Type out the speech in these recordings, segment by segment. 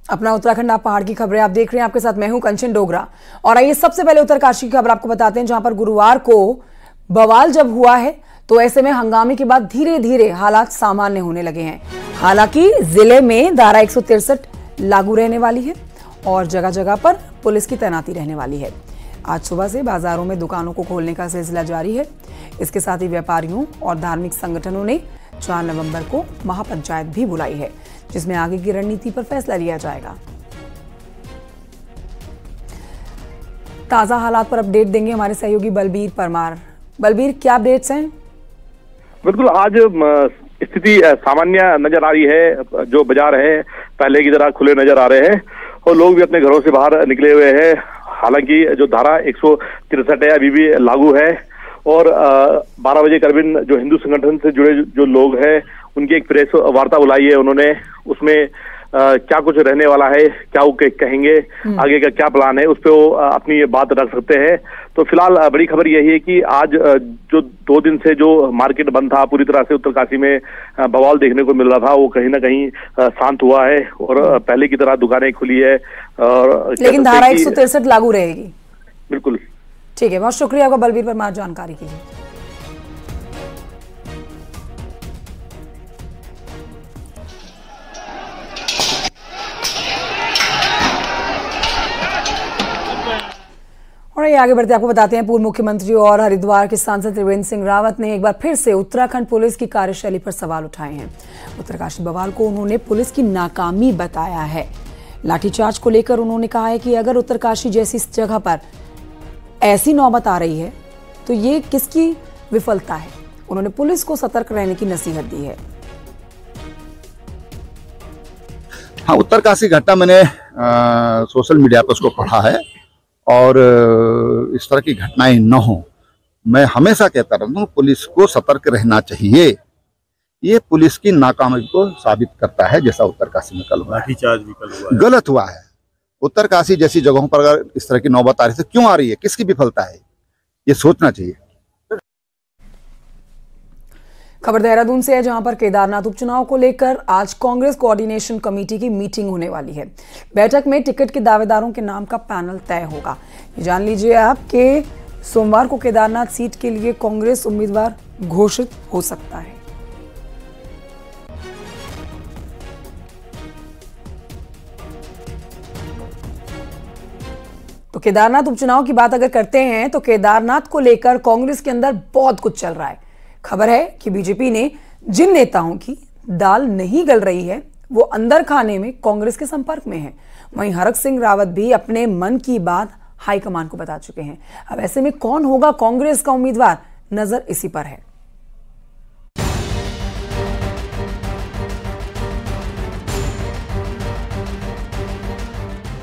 अपना उत्तराखंड आप पहाड़ की खबरें आप देख रहे हैं, आपके साथ मैं हूं कंचन डोगरा। और आइए सबसे पहले उत्तरकाशी की खबर आपको बताते हैं, जहां पर गुरुवार को बवाल जब हुआ है तो ऐसे में हंगामे के बाद धीरे धीरे हालात सामान्य होने लगे हैं। हालांकि जिले में धारा 163 लागू रहने वाली है और जगह जगह पर पुलिस की तैनाती रहने वाली है। आज सुबह से बाजारों में दुकानों को खोलने का सिलसिला जारी है। इसके साथ ही व्यापारियों और धार्मिक संगठनों ने 4 नवंबर को महापंचायत भी बुलाई है, जिसमें आगे की रणनीति पर फैसला लिया जाएगा। ताजा हालात पर अपडेट देंगे हमारे सहयोगी बलबीर परमार। बलबीर, क्या अपडेट्स हैं? बिल्कुल, आज स्थिति सामान्य नजर आ रही है। जो बाजार है पहले की तरह खुले नजर आ रहे हैं और लोग भी अपने घरों से बाहर निकले हुए हैं। हालांकि जो धारा 163 है अभी भी लागू है और 12 बजे करीबन जो हिंदू संगठन से जुड़े जो लोग हैं उनकी एक प्रेस वार्ता बुलाई है उन्होंने। उसमें क्या कुछ रहने वाला है, क्या वो कहेंगे, आगे का क्या प्लान है, उस पर वो अपनी बात रख सकते हैं। तो फिलहाल बड़ी खबर यही है कि आज जो 2 दिन से जो मार्केट बंद था, पूरी तरह से उत्तरकाशी में बवाल देखने को मिल रहा था, वो कहीं ना कहीं शांत हुआ है और पहले की तरह दुकानें खुली है। और लेकिन धारा 163 लागू रहेगी। बिल्कुल, ठीक है, बहुत शुक्रिया आपका बलबीर परमार जानकारी के लिए। और आगे बढ़ते आपको बताते हैं, पूर्व मुख्यमंत्री और हरिद्वार के सांसद त्रिवेंद्र सिंह रावत ने एक बार फिर से उत्तराखंड पुलिस की कार्यशैली पर सवाल उठाए हैं। उत्तरकाशी बवाल को उन्होंने पुलिस की नाकामी बताया है। लाठीचार्ज को लेकर उन्होंने कहा है कि अगर उत्तरकाशी जैसी जगह पर ऐसी नौबत आ रही है तो ये किसकी विफलता है। उन्होंने पुलिस को सतर्क रहने की नसीहत दी है। हाँ, उत्तरकाशी घटना मैंने सोशल मीडिया पर उसको पढ़ा है और इस तरह की घटनाएं न हो, मैं हमेशा कहता रहता हूँ पुलिस को सतर्क रहना चाहिए। ये पुलिस की नाकामी को साबित करता है, जैसा उत्तरकाशी में कल हुआ, लाठीचार्ज भी कल हुआ, गलत हुआ है। उत्तरकाशी जैसी जगहों पर अगर इस तरह की नौबत आ रही है तो क्यों आ रही है, किसकी विफलता है, ये सोचना चाहिए। खबर देहरादून से है, जहां पर केदारनाथ उपचुनाव को लेकर आज कांग्रेस कोऑर्डिनेशन कमेटी की मीटिंग होने वाली है। बैठक में टिकट के दावेदारों के नाम का पैनल तय होगा। ये जान लीजिए आप कि सोमवार को केदारनाथ सीट के लिए कांग्रेस उम्मीदवार घोषित हो सकता है। तो केदारनाथ उपचुनाव की बात अगर करते हैं तो केदारनाथ को लेकर कांग्रेस के अंदर बहुत कुछ चल रहा है। खबर है कि बीजेपी ने जिन नेताओं की दाल नहीं गल रही है वो अंदर खाने में कांग्रेस के संपर्क में है। वहीं हरक सिंह रावत भी अपने मन की बात हाईकमान को बता चुके हैं। अब ऐसे में कौन होगा कांग्रेस का उम्मीदवार, नजर इसी पर है।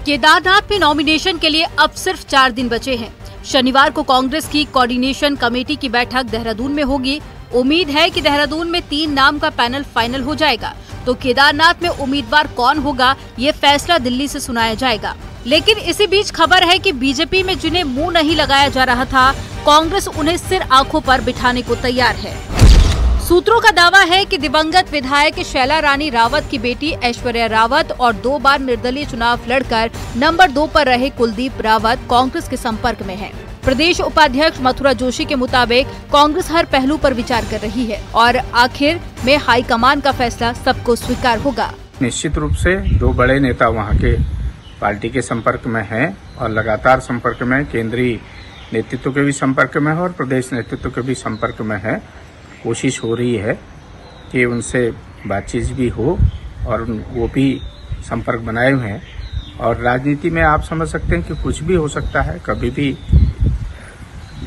केदारनाथ में नॉमिनेशन के लिए अब सिर्फ 4 दिन बचे हैं। शनिवार को कांग्रेस की कोऑर्डिनेशन कमेटी की बैठक देहरादून में होगी। उम्मीद है कि देहरादून में 3 नाम का पैनल फाइनल हो जाएगा, तो केदारनाथ में उम्मीदवार कौन होगा ये फैसला दिल्ली से सुनाया जाएगा। लेकिन इसी बीच खबर है कि बीजेपी में जिन्हें मुंह नहीं लगाया जा रहा था, कांग्रेस उन्हें सिर आंखों पर बिठाने को तैयार है। सूत्रों का दावा है कि दिवंगत विधायक शैला रानी रावत की बेटी ऐश्वर्या रावत और 2 बार निर्दलीय चुनाव लड़कर नंबर 2 पर रहे कुलदीप रावत कांग्रेस के संपर्क में हैं। प्रदेश उपाध्यक्ष मथुरा जोशी के मुताबिक कांग्रेस हर पहलू पर विचार कर रही है और आखिर में हाईकमान का फैसला सबको स्वीकार होगा। निश्चित रूप से 2 बड़े नेता वहां के पार्टी के संपर्क में हैं और लगातार संपर्क में, केंद्रीय नेतृत्व के भी संपर्क में है और प्रदेश नेतृत्व के भी संपर्क में है। कोशिश हो रही है कि उनसे बातचीत भी हो और वो भी संपर्क बनाए हुए हैं। और राजनीति में आप समझ सकते हैं कि कुछ भी हो सकता है, कभी भी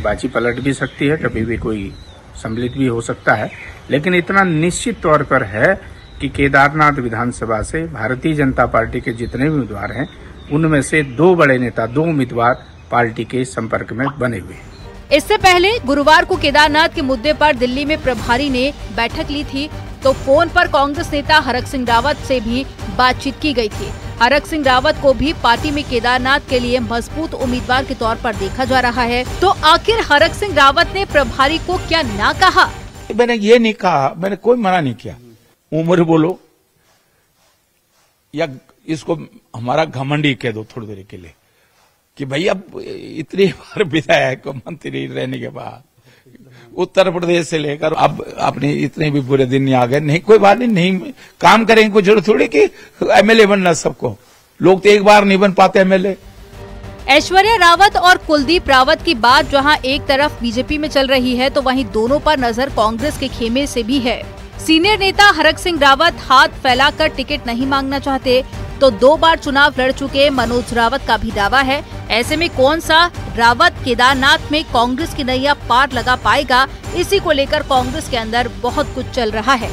बाजी पलट भी सकती है, कभी भी कोई सम्मिलित भी हो सकता है। लेकिन इतना निश्चित तौर पर है कि केदारनाथ विधानसभा से भारतीय जनता पार्टी के जितने भी उम्मीदवार हैं उनमें से 2 बड़े नेता, 2 उम्मीदवार पार्टी के संपर्क में बने हुए हैं। इससे पहले गुरुवार को केदारनाथ के मुद्दे पर दिल्ली में प्रभारी ने बैठक ली थी, तो फोन पर कांग्रेस नेता हरक सिंह रावत से भी बातचीत की गई थी। हरक सिंह रावत को भी पार्टी में केदारनाथ के लिए मजबूत उम्मीदवार के तौर पर देखा जा रहा है। तो आखिर हरक सिंह रावत ने प्रभारी को क्या ना कहा? मैंने ये नहीं कहा, मैंने कोई मना नहीं किया। उम्र बोलो या इसको हमारा घमंड ही कह दो थोड़ी देर के लिए कि भाई अब इतनी बार विधायक मंत्री रहने के बाद उत्तर प्रदेश से लेकर अब अपने इतने भी बुरे दिन नहीं आ गए, नहीं कोई बात नहीं काम करेंगे, कोई जरूरत थोड़ी कि एमएलए बनना सबको, लोग तो एक बार नहीं बन पाते एमएलए। ऐश्वर्या रावत और कुलदीप रावत की बात जहां एक तरफ बीजेपी में चल रही है तो वहीं दोनों पर नजर कांग्रेस के खेमे से भी है। सीनियर नेता हरक सिंह रावत हाथ फैलाकर टिकट नहीं मांगना चाहते, तो 2 बार चुनाव लड़ चुके मनोज रावत का भी दावा है। ऐसे में कौन सा रावत केदारनाथ में कांग्रेस की नैया पार लगा पाएगा, इसी को लेकर कांग्रेस के अंदर बहुत कुछ चल रहा है।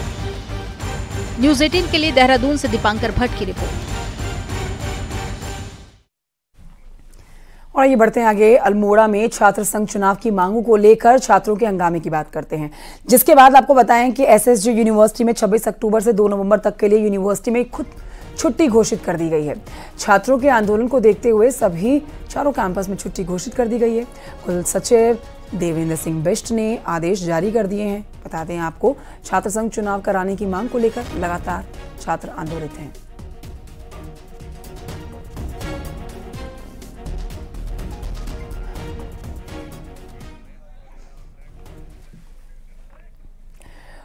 न्यूज़ 18 के लिए देहरादून से दीपांकर भट्ट की रिपोर्ट। और आइए बढ़ते हैं आगे। अल्मोड़ा में छात्र संघ चुनाव की मांगों को लेकर छात्रों के हंगामे की बात करते हैं, जिसके बाद आपको बताएं कि एसएसजी यूनिवर्सिटी में 26 अक्टूबर से 2 नवंबर तक के लिए यूनिवर्सिटी में खुद छुट्टी घोषित कर दी गई है। छात्रों के आंदोलन को देखते हुए सभी चारों कैंपस में छुट्टी घोषित कर दी गई है। कुल सचिव देवेंद्र सिंह बिष्ट ने आदेश जारी कर दिए हैं। बता दें आपको, छात्र संघ चुनाव कराने की मांग को लेकर लगातार छात्र आंदोलित हैं।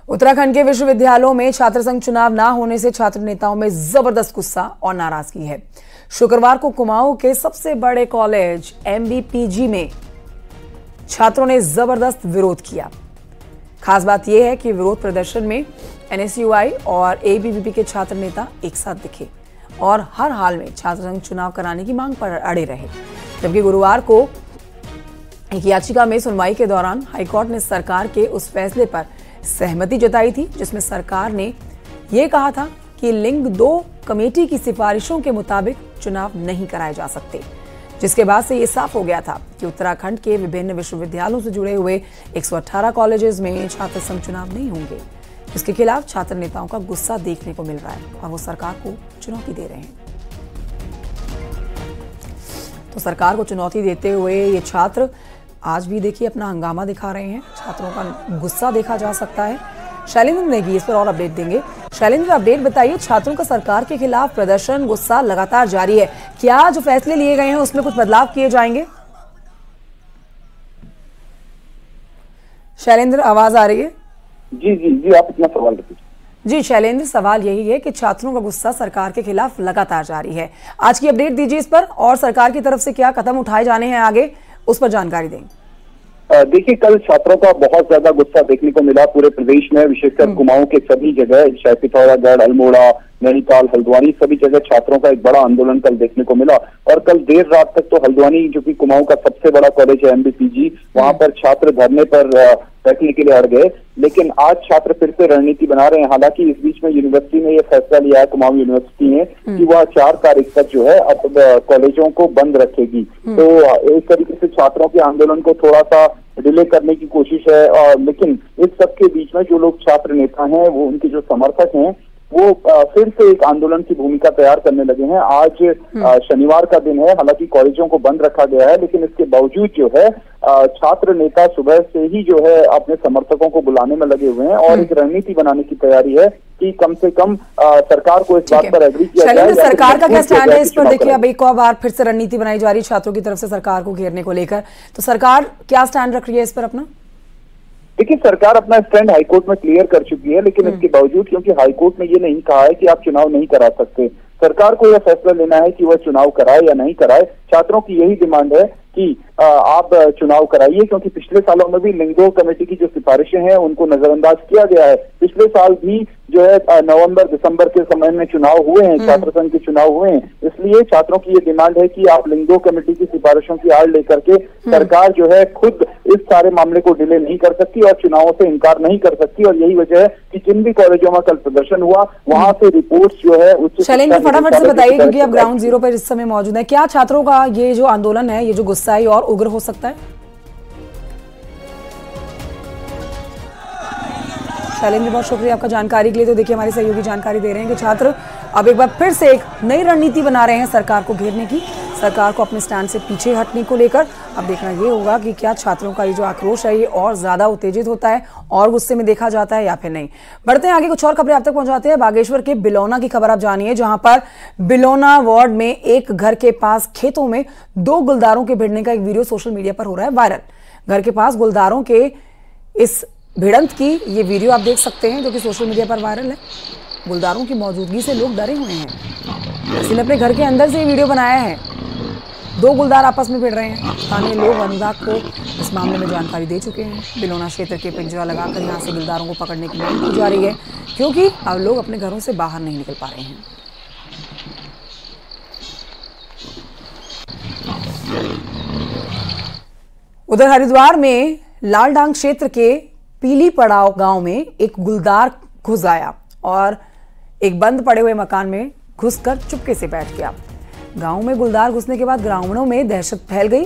उत्तराखंड के विश्वविद्यालयों में छात्र संघ चुनाव न होने से छात्र नेताओं में जबरदस्त गुस्सा और नाराजगी है। शुक्रवार को कुमाऊं के सबसे बड़े कॉलेज MBPG में छात्रों ने जबरदस्त विरोध किया। खास बात यह है कि विरोध प्रदर्शन में NSUI और ABVP के छात्र नेता एक साथ दिखे और हर हाल में छात्र संघ चुनाव कराने की मांग पर अड़े रहे। जबकि गुरुवार को एक याचिका में सुनवाई के दौरान हाईकोर्ट ने सरकार के उस फैसले पर सहमति जताई थी जिसमें सरकार ने यह कहा था कि लिंग 2 कमेटी की सिफारिशों के मुताबिक चुनाव नहीं कराए जा सकते, जिसके बाद से ये साफ हो गया था कि उत्तराखंड के विभिन्न विश्वविद्यालयों से जुड़े हुए 118 कॉलेजेस में छात्र संघ चुनाव नहीं होंगे, जिसके खिलाफ छात्र नेताओं का गुस्सा देखने को मिल रहा है और वो सरकार को चुनौती दे रहे हैं। तो सरकार को चुनौती देते हुए ये छात्र आज भी देखिए अपना हंगामा दिखा रहे हैं। छात्रों का गुस्सा देखा जा सकता है। शैलेंद्र नेगी इस पर और अपडेट देंगे। शैलेंद्र, अपडेट बताइए, छात्रों का सरकार के खिलाफ प्रदर्शन, गुस्सा लगातार जारी है। क्या जो फैसले लिए गए हैं उसमें कुछ बदलाव किए जाएंगे? शैलेंद्र, आवाज आ रही है? जी आप अपना सवाल रखिए। जी शैलेंद्र, सवाल यही है कि छात्रों का गुस्सा सरकार के खिलाफ लगातार जारी है। आज की अपडेट दीजिए इस पर, और सरकार की तरफ से क्या कदम उठाए जाने हैं आगे, उस पर जानकारी दें। देखिए, कल छात्रों का बहुत ज्यादा गुस्सा देखने को मिला पूरे प्रदेश में, विशेषकर कुमाऊं के सभी जगह, चाहे पिथौरागढ़, अल्मोड़ा, नैनीताल, हल्द्वानी, सभी जगह छात्रों का एक बड़ा आंदोलन कल देखने को मिला। और कल देर रात तक तो हल्द्वानी, जो कि कुमाऊं का सबसे बड़ा कॉलेज है MBPG, वहां पर छात्र धरने पर बैठने के लिए अड़ गए। लेकिन आज छात्र फिर से रणनीति बना रहे हैं। हालांकि इस बीच में यूनिवर्सिटी ने यह फैसला लिया है, कुमाऊं यूनिवर्सिटी ने, कि वह 4 तारीख तक जो है अब कॉलेजों को बंद रखेगी। तो एक तरीके से छात्रों के आंदोलन को थोड़ा सा डिले करने की कोशिश है। लेकिन इस सब के बीच में जो लोग छात्र नेता हैं, वो उनके जो समर्थक हैं, वो फिर से एक आंदोलन की भूमिका तैयार करने लगे हैं। आज शनिवार का दिन है, हालांकि कॉलेजों को बंद रखा गया है, लेकिन इसके बावजूद जो है छात्र नेता सुबह से ही जो है अपने समर्थकों को बुलाने में लगे हुए हैं और एक रणनीति बनाने की तैयारी है कि कम से कम सरकार को इस बात पर एग्री किया जाए। सरकार का क्या स्टैंड है इस पर? देखिए, अब एक और बार फिर से रणनीति बनाई जा रही है छात्रों की तरफ से सरकार को घेरने को लेकर, तो सरकार क्या स्टैंड रख रही है इस पर अपना? देखिए, सरकार अपना स्टैंड हाईकोर्ट में क्लियर कर चुकी है, लेकिन इसके बावजूद, क्योंकि हाईकोर्ट ने ये नहीं कहा है कि आप चुनाव नहीं करा सकते, सरकार को यह फैसला लेना है कि वह चुनाव कराए या नहीं कराए। छात्रों की यही डिमांड है कि आप चुनाव कराइए, क्योंकि पिछले सालों में भी लिंग 2 कमेटी की जो सिफारिशें हैं उनको नजरअंदाज किया गया है। पिछले साल भी जो है नवंबर दिसंबर के समय में चुनाव हुए हैं, छात्र संघ के चुनाव हुए हैं। इसलिए छात्रों की ये डिमांड है कि आप लिंग 2 कमेटी की सिफारिशों की आड़ लेकर के सरकार जो है खुद इस सारे मामले को डिले नहीं कर सकती और चुनावों से इनकार नहीं कर सकती। और यही वजह है कि जिन भी कॉलेजों में कल प्रदर्शन हुआ, वहां से रिपोर्ट्स जो है उच्च शैलेंद्र, फटाफट से बताइए, क्योंकि आप ग्राउंड जीरो पर इस समय मौजूद है, क्या छात्रों का ये जो आंदोलन है, ये जो गुस्सा है, और उग्र हो सकता है? शैलेंद्र, बहुत शुक्रिया आपका जानकारी के लिए। तो देखिए, हमारे सहयोगी जानकारी दे रहे हैं कि छात्र अब एक बार फिर से एक नई रणनीति बना रहे हैं सरकार को घेरने की। सरकार को अपने स्टैंड से पीछे हटने को लेकर। अब देखना ये होगा कि क्या छात्रों का ये जो आक्रोश है ये और ज्यादा उत्तेजित होता है और गुस्से में देखा जाता है या फिर नहीं। बढ़ते हैं आगे, कुछ और खबरें आप तक पहुंचाते हैं। बागेश्वर के बिलौना की खबर आप जानिए, जहां पर बिलौना वार्ड में एक घर के पास खेतों में 2 गुलदारों के भिड़ने का एक वीडियो सोशल मीडिया पर हो रहा है वायरल। घर के पास गुलदारों के इस भिड़ंत की ये वीडियो आप देख सकते हैं, जो कि सोशल मीडिया पर वायरल है। गुलदारों की मौजूदगी से लोग डरे हुए हैं, इसलिए अपने घर के अंदर से ये वीडियो बनाया है। 2 गुलदार आपस में भिड़ रहे हैं। स्थानीय लोग वन विभाग को इस मामले में जानकारी दे चुके हैं। बिलौना क्षेत्र के पिंजरा लगाकर यहाँ से गुलदारों को पकड़ने की मांग की जा रही है, क्योंकि अब लोग अपने घरों से बाहर नहीं निकल पा रहे हैं। उधर हरिद्वार में लालडांग क्षेत्र के पीली पड़ाव गांव में एक गुलदार घुस आया और एक बंद पड़े हुए मकान में घुसकर चुपके से बैठ गया। गांव में गुलदार घुसने के बाद ग्रामीणों में दहशत फैल गई।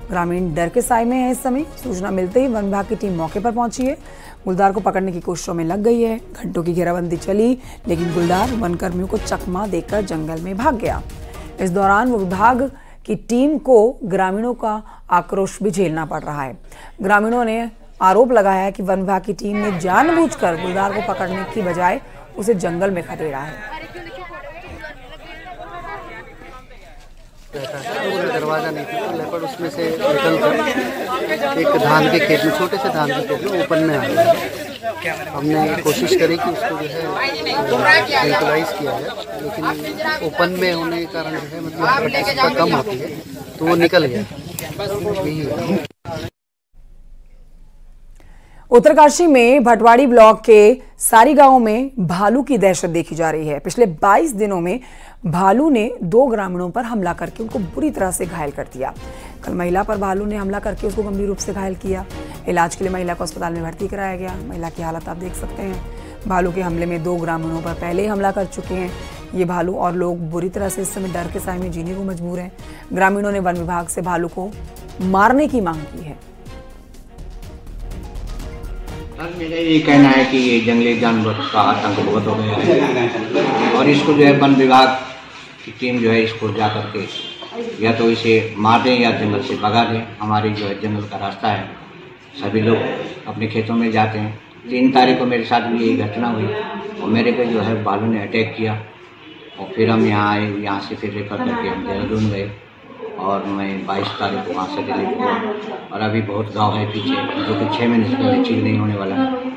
ग्रामीण डर के साए में है इस समय। सूचना मिलते ही वन विभाग की टीम मौके पर पहुंची है। गुलदार को पकड़ने की कोशिशों में लग गई है। घंटों की घेराबंदी चली, लेकिन गुलदार वनकर्मियों को चकमा देकर जंगल में भाग गया। इस दौरान वो विभाग की टीम को ग्रामीणों का आक्रोश भी झेलना पड़ रहा है। ग्रामीणों ने आरोप लगाया है कि वन विभाग की टीम ने जानबूझकर गुलदार को पकड़ने की बजाय उसे जंगल में खदेड़ा है। दरवाजा नहीं था, लेपर्ड उसमें से निकल कर एक धान के खेत में, छोटे से धान के खेत में ओपन में आ गया। हमने कोशिश करी कि उसको जो है न्यूट्रलाइज किया जाए, लेकिन ओपन में होने के कारण जो है मतलब कम होती है, तो वो निकल गया। यही है। उत्तरकाशी में भटवाड़ी ब्लॉक के सारी गांवों में भालू की दहशत देखी जा रही है। पिछले 22 दिनों में भालू ने 2 ग्रामीणों पर हमला करके उनको बुरी तरह से घायल कर दिया। कल महिला पर भालू ने हमला करके उसको गंभीर रूप से घायल किया। इलाज के लिए महिला को अस्पताल में भर्ती कराया गया। महिला की हालत आप देख सकते हैं। भालू के हमले में 2 ग्रामीणों पर पहले ही हमला कर चुके हैं ये भालू, और लोग बुरी तरह से इस समय डर के साए में जीने को मजबूर हैं। ग्रामीणों ने वन विभाग से भालू को मारने की मांग की है। मेरा ये कहना है कि ये जंगली जानवर का आतंक बहुत हो गया है, और इसको जो है वन विभाग की टीम जो है इसको जा करके या तो इसे मार दें या जंगल से भगा दें। हमारी जो है जंगल का रास्ता है, सभी लोग अपने खेतों में जाते हैं। 3 तारीख को मेरे साथ भी यही घटना हुई और मेरे पे जो है भालू ने अटैक किया, और फिर हम यहाँ आए। यहाँ से फिर रेफर करके हम देहरादून गए, और मैं 22 तारीख को वहाँ से डिलीवर हुआ। और अभी बहुत गांव है पीछे, जो कि 6 महीने से ठीक नहीं होने वाला है।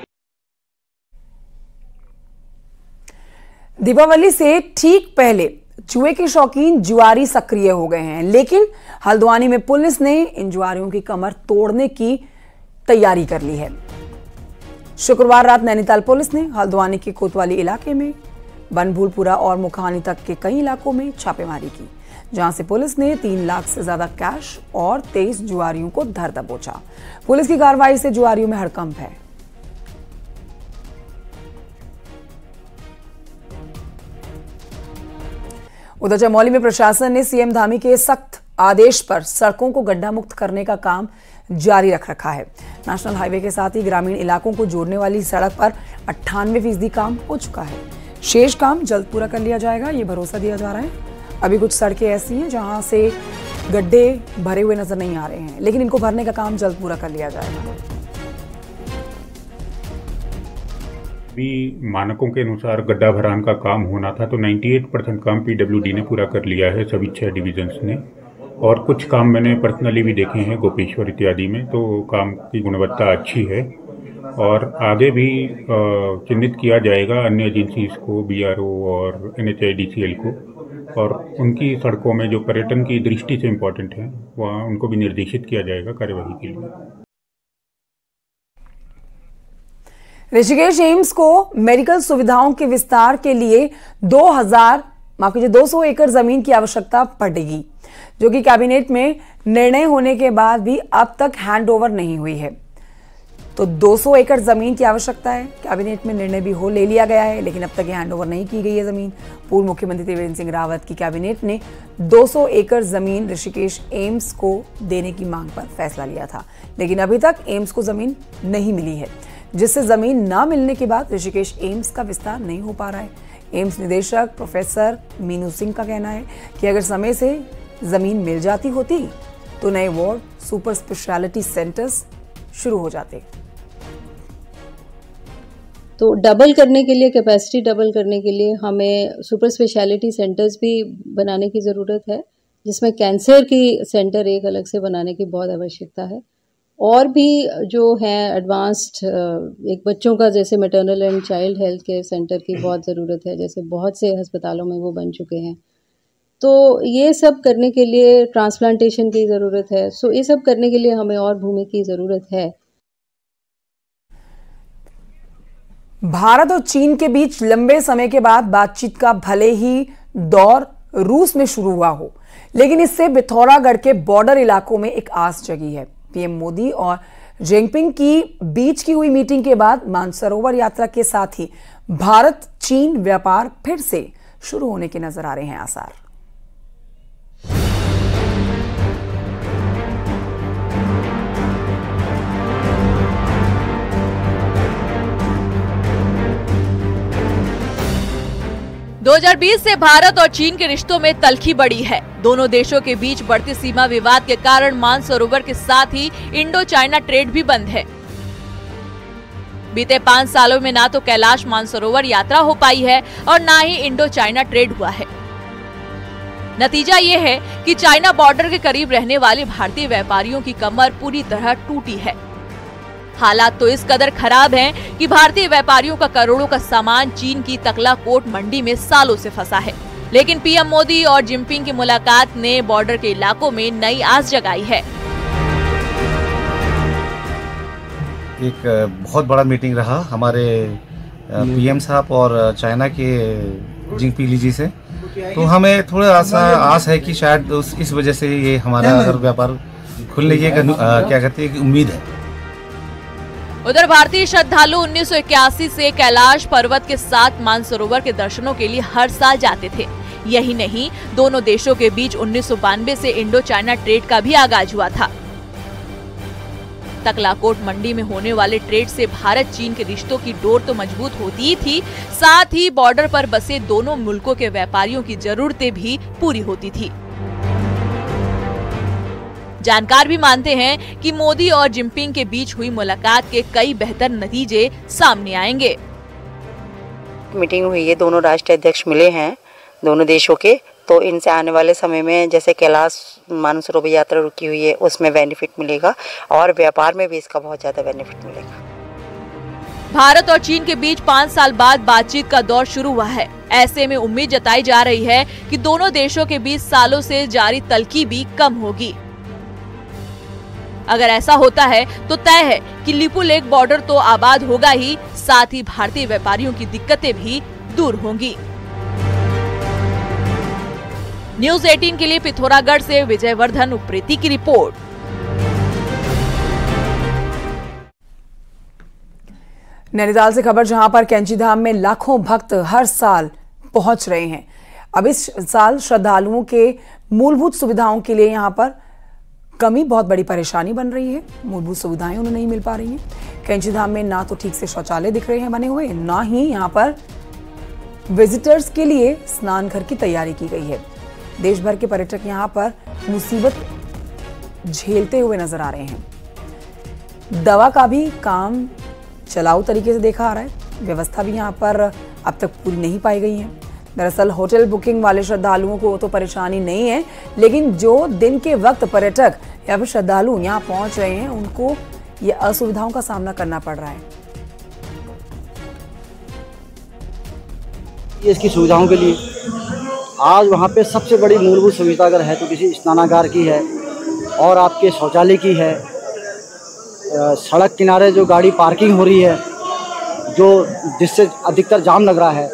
दीपावली से ठीक पहले जुए के शौकीन जुआरी सक्रिय हो गए हैं, लेकिन हल्द्वानी में पुलिस ने इन जुआरियों की कमर तोड़ने की तैयारी कर ली है। शुक्रवार रात नैनीताल पुलिस ने हल्द्वानी के कोतवाली इलाके में, बनभूलपुरा और मुखानी तक के कई इलाकों में छापेमारी की, जहां से पुलिस ने 3 लाख से ज्यादा कैश और 23 जुआरियों को धर दबोचा। पुलिस की कार्रवाई से जुआरियों में हड़कंप है। उधर चमोली में प्रशासन ने सीएम धामी के सख्त आदेश पर सड़कों को गड्ढा मुक्त करने का काम जारी रख रखा है। नेशनल हाईवे के साथ ही ग्रामीण इलाकों को जोड़ने वाली सड़क पर 98% काम हो चुका है। शेष काम जल्द पूरा कर लिया जाएगा, ये भरोसा दिया जा रहा है। अभी कुछ सड़कें ऐसी हैं जहां से गड्ढे भरे हुए नजर नहीं आ रहे हैं, लेकिन इनको भरने का काम जल्द पूरा कर लिया जाएगा। भी मानकों के अनुसार गड्ढा भरान का काम होना था, तो 98% काम पीडब्ल्यूडी ने पूरा कर लिया है, सभी 6 डिविजन्स ने। और कुछ काम मैंने पर्सनली भी देखे हैं गोपेश्वर इत्यादि में, तो काम की गुणवत्ता अच्छी है। और आगे भी चिन्हित किया जाएगा अन्य एजेंसीज को, बीआरओ और NHIDCL को, और उनकी सड़कों में जो पर्यटन की दृष्टि से इम्पोर्टेंट है वहाँ उनको भी निर्देशित किया जाएगा कार्यवाही के लिए। ऋषिकेश एम्स को मेडिकल सुविधाओं के विस्तार के लिए 200 एकड़ जमीन की आवश्यकता पड़ेगी, जो कि कैबिनेट में निर्णय होने के बाद भी अब तक हैंडओवर नहीं हुई है। तो 200 एकड़ जमीन की आवश्यकता है। कैबिनेट में निर्णय भी ले लिया गया है, लेकिन अब तक ये हैंडओवर नहीं की गई है जमीन। पूर्व मुख्यमंत्री त्रिवेंद्र सिंह रावत की कैबिनेट ने 200 एकड़ जमीन ऋषिकेश एम्स को देने की मांग पर फैसला लिया था, लेकिन अभी तक एम्स को जमीन नहीं मिली है, जिससे जमीन न मिलने के बाद ऋषिकेश एम्स का विस्तार नहीं हो पा रहा है। एम्स निदेशक प्रोफेसर मीनू सिंह का कहना है कि अगर समय से जमीन मिल जाती होती तो नए वार्ड, सुपर स्पेशलिटी सेंटर्स शुरू हो जाते। तो डबल करने के लिए, कैपेसिटी डबल करने के लिए हमें सुपर स्पेशलिटी सेंटर्स भी बनाने की ज़रूरत है, जिसमें कैंसर की सेंटर एक अलग से बनाने की बहुत आवश्यकता है। और भी जो है एडवांस्ड एक बच्चों का जैसे maternal and child health care centre की बहुत ज़रूरत है, जैसे बहुत से अस्पतालों में वो बन चुके हैं। तो ये सब करने के लिए ट्रांसप्लांटेशन की ज़रूरत है। सो ये सब करने के लिए हमें और भूमि की ज़रूरत है। भारत और चीन के बीच लंबे समय के बाद बातचीत का भले ही दौर रूस में शुरू हुआ हो, लेकिन इससे पिथौरागढ़ के बॉर्डर इलाकों में एक आस जगी है। पीएम मोदी और जिनपिंग की बीच की हुई मीटिंग के बाद मानसरोवर यात्रा के साथ ही भारत चीन व्यापार फिर से शुरू होने के नजर आ रहे हैं आसार। दो 2020 से भारत और चीन के रिश्तों में तल्खी बढ़ी है। दोनों देशों के बीच बढ़ते सीमा विवाद के कारण मानसरोवर के साथ ही इंडो चाइना ट्रेड भी बंद है। बीते 5 सालों में ना तो कैलाश मानसरोवर यात्रा हो पाई है और ना ही इंडो चाइना ट्रेड हुआ है। नतीजा ये है कि चाइना बॉर्डर के करीब रहने वाले भारतीय व्यापारियों की कमर पूरी तरह टूटी है। हालात तो इस कदर खराब हैं कि भारतीय व्यापारियों का करोड़ों का सामान चीन की तकलाकोट मंडी में सालों से फंसा है। लेकिन पीएम मोदी और जिनपिंग की मुलाकात ने बॉर्डर के इलाकों में नई आस जगाई है। एक बहुत बड़ा मीटिंग रहा हमारे पीएम साहब और चाइना के जिनपिंग जी से, तो हमें थोड़ा आस है कि शायद इस वजह से ये हमारा व्यापार खुलने की क्या कहते हैं उम्मीद है। उधर भारतीय श्रद्धालु 1981 से कैलाश पर्वत के साथ मानसरोवर के दर्शनों के लिए हर साल जाते थे। यही नहीं, दोनों देशों के बीच 1992 से इंडो चाइना ट्रेड का भी आगाज हुआ था। तकलाकोट मंडी में होने वाले ट्रेड से भारत चीन के रिश्तों की डोर तो मजबूत होती ही थी, साथ ही बॉर्डर पर बसे दोनों मुल्कों के व्यापारियों की जरूरतें भी पूरी होती थी। जानकार भी मानते हैं कि मोदी और जिनपिंग के बीच हुई मुलाकात के कई बेहतर नतीजे सामने आएंगे। मीटिंग हुई है, दोनों राष्ट्रीय अध्यक्ष मिले हैं दोनों देशों के, तो इनसे आने वाले समय में जैसे कैलाश मानसरोवर यात्रा रुकी हुई है उसमें बेनिफिट मिलेगा और व्यापार में भी इसका बहुत ज्यादा बेनिफिट मिलेगा। भारत और चीन के बीच 5 साल बाद बातचीत का दौर शुरू हुआ है। ऐसे में उम्मीद जताई जा रही है कि दोनों देशों के बीच सालों से जारी तल्खी भी कम होगी। अगर ऐसा होता है तो तय है कि लिपू लेक बॉर्डर तो आबाद होगा ही, साथ ही भारतीय व्यापारियों की दिक्कतें भी दूर होंगी। न्यूज़ 18 के लिए पिथौरागढ़ से विजयवर्धन उप्रेती की रिपोर्ट। नैनीताल से खबर, जहां पर कैंची धाम में लाखों भक्त हर साल पहुंच रहे हैं। अब इस साल श्रद्धालुओं के मूलभूत सुविधाओं के लिए यहां पर कमी बहुत बड़ी परेशानी बन रही है। मूलभूत सुविधाएं उन्हें नहीं मिल पा रही हैं। कैंची धाम में ना तो ठीक से शौचालय दिख रहे हैं बने हुए, ना ही यहां पर विजिटर्स के लिए स्नान घर की तैयारी की गई है। देश भर के पर्यटक यहां पर मुसीबत झेलते हुए नजर आ रहे हैं। दवा का भी काम चलाऊ तरीके से देखा आ रहा है। व्यवस्था भी यहां पर अब तक पूरी नहीं पाई गई है। दरअसल होटल बुकिंग वाले श्रद्धालुओं को तो परेशानी नहीं है, लेकिन जो दिन के वक्त पर्यटक या फिर श्रद्धालु यहां पहुंच रहे हैं उनको ये असुविधाओं का सामना करना पड़ रहा है। इसकी सुविधाओं के लिए आज वहाँ पे सबसे बड़ी मूलभूत सुविधा अगर है तो किसी स्नानागार की है और आपके शौचालय की है। सड़क किनारे जो गाड़ी पार्किंग हो रही है, जो जिससे अधिकतर जाम लग रहा है,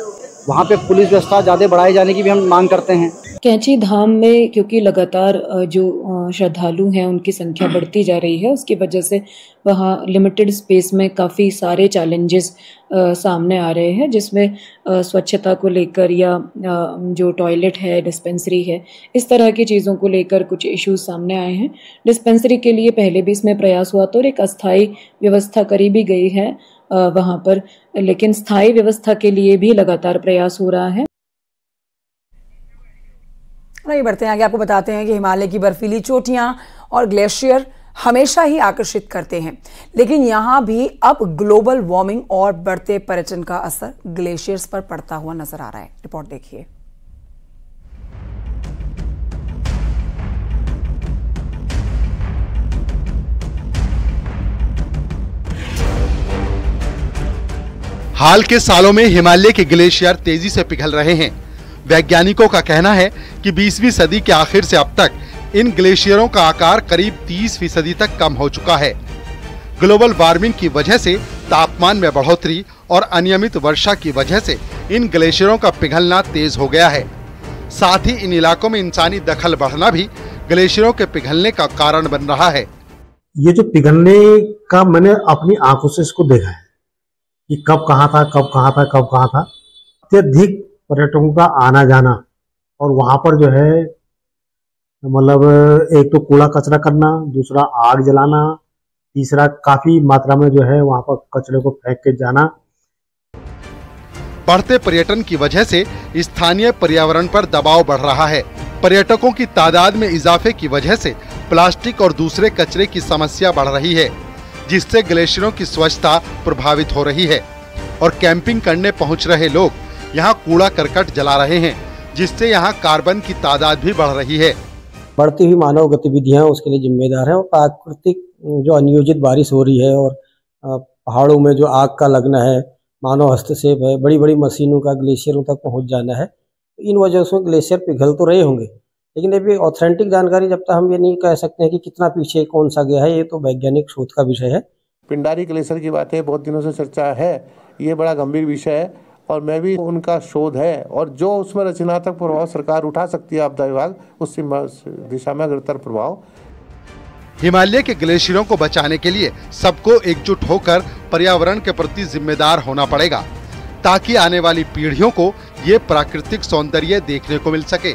वहाँ पे पुलिस व्यवस्था ज़्यादा बढ़ाए जाने की भी हम मांग करते हैं। कैंची धाम में क्योंकि लगातार जो श्रद्धालु हैं उनकी संख्या बढ़ती जा रही है, उसकी वजह से वहाँ लिमिटेड स्पेस में काफ़ी सारे चैलेंजेस सामने आ रहे हैं, जिसमें स्वच्छता को लेकर या जो टॉयलेट है, डिस्पेंसरी है, इस तरह की चीज़ों को लेकर कुछ इश्यूज सामने आए हैं। डिस्पेंसरी के लिए पहले भी इसमें प्रयास हुआ था और एक अस्थायी व्यवस्था करी भी गई है वहाँ पर, लेकिन स्थायी व्यवस्था के लिए भी लगातार प्रयास हो रहा है। आगे बढ़ते हैं, आगे आपको बताते हैं कि हिमालय की बर्फीली चोटियां और ग्लेशियर हमेशा ही आकर्षित करते हैं, लेकिन यहां भी अब ग्लोबल वार्मिंग और बढ़ते पर्यटन का असर ग्लेशियर्स पर पड़ता हुआ नजर आ रहा है। रिपोर्ट देखिए। हाल के सालों में हिमालय के ग्लेशियर तेजी से पिघल रहे हैं। वैज्ञानिकों का कहना है कि 20वीं सदी के आखिर से अब तक इन ग्लेशियरों का आकार करीब 30% तक कम हो चुका है। ग्लोबल वार्मिंग की वजह से तापमान में बढ़ोतरी और अनियमित वर्षा की वजह से इन ग्लेशियरों का पिघलना तेज हो गया है। साथ ही इन इलाकों में इंसानी दखल बढ़ना भी ग्लेशियरों के पिघलने का कारण बन रहा है। ये जो पिघलने का मैंने अपनी आंखों से इसको देखा है कि कब कहाँ था, कब कहाँ था, कब कहाँ था। अत्यधिक पर्यटकों का आना जाना और वहां पर जो है मतलब एक तो कूड़ा कचरा करना, दूसरा आग जलाना, तीसरा काफी मात्रा में जो है वहां पर कचरे को फेंक के जाना। बढ़ते पर्यटन की वजह से स्थानीय पर्यावरण पर दबाव बढ़ रहा है। पर्यटकों की तादाद में इजाफे की वजह से प्लास्टिक और दूसरे कचरे की समस्या बढ़ रही है, जिससे ग्लेशियरों की स्वच्छता प्रभावित हो रही है और कैंपिंग करने पहुंच रहे लोग यहाँ कूड़ा करकट जला रहे हैं, जिससे यहाँ कार्बन की तादाद भी बढ़ रही है। बढ़ती हुई मानव गतिविधियां उसके लिए जिम्मेदार है और प्राकृतिक जो अनियोजित बारिश हो रही है और पहाड़ों में जो आग का लगना है, मानव हस्तक्षेप है, बड़ी बड़ी मशीनों का ग्लेशियरों तक पहुंच जाना है, इन वजह से ग्लेशियर पिघल तो रहे होंगे, लेकिन अभी ऑथेंटिक जानकारी जब तक हम ये नहीं कह सकते हैं कि कितना पीछे कौन सा गया है, ये तो वैज्ञानिक शोध का विषय है। पिंडारी ग्लेशियर की बातें बहुत दिनों से चर्चा है, ये बड़ा गंभीर विषय है और मैं भी उनका शोध है और जो उसमें रचनात्मक प्रभाव सरकार उठा सकती है, आपदा विभाग उस दिशा में अग्रतर प्रभाव। हिमालय के ग्लेशियरों को बचाने के लिए सबको एकजुट होकर पर्यावरण के प्रति जिम्मेदार होना पड़ेगा, ताकि आने वाली पीढ़ियों को ये प्राकृतिक सौंदर्य देखने को मिल सके।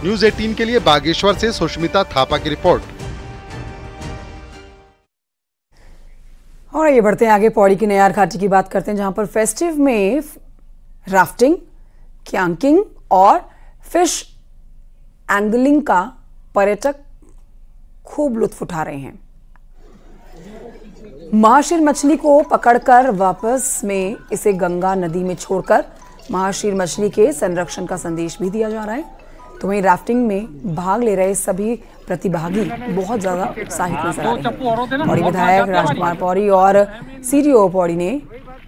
न्यूज़ 18 के लिए बागेश्वर से सुष्मिता थापा की रिपोर्ट। और ये बढ़ते हैं आगे, पौड़ी की नयार घाटी की बात करते हैं, जहां पर फेस्टिव में राफ्टिंग, क्यांकिंग और फिश एंगलिंग का पर्यटक खूब लुत्फ उठा रहे हैं। महाशीर मछली को पकड़कर वापस में इसे गंगा नदी में छोड़कर महाशीर मछली के संरक्षण का संदेश भी दिया जा रहा है। तो वहीं राफ्टिंग में भाग ले रहे सभी प्रतिभागी बहुत ज्यादा उत्साहित नजर आ रहे हैं। पौड़ी विधायक राजकुमार पौड़ी और सीडीओ पौड़ी ने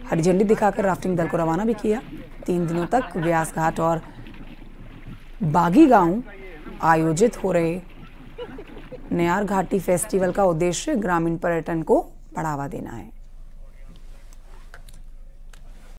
हरी झंडी दिखाकर राफ्टिंग दल को रवाना भी किया। 3 दिनों तक व्यास घाट और बागी गांव आयोजित हो रहे नयार घाटी फेस्टिवल का उद्देश्य ग्रामीण पर्यटन को बढ़ावा देना है।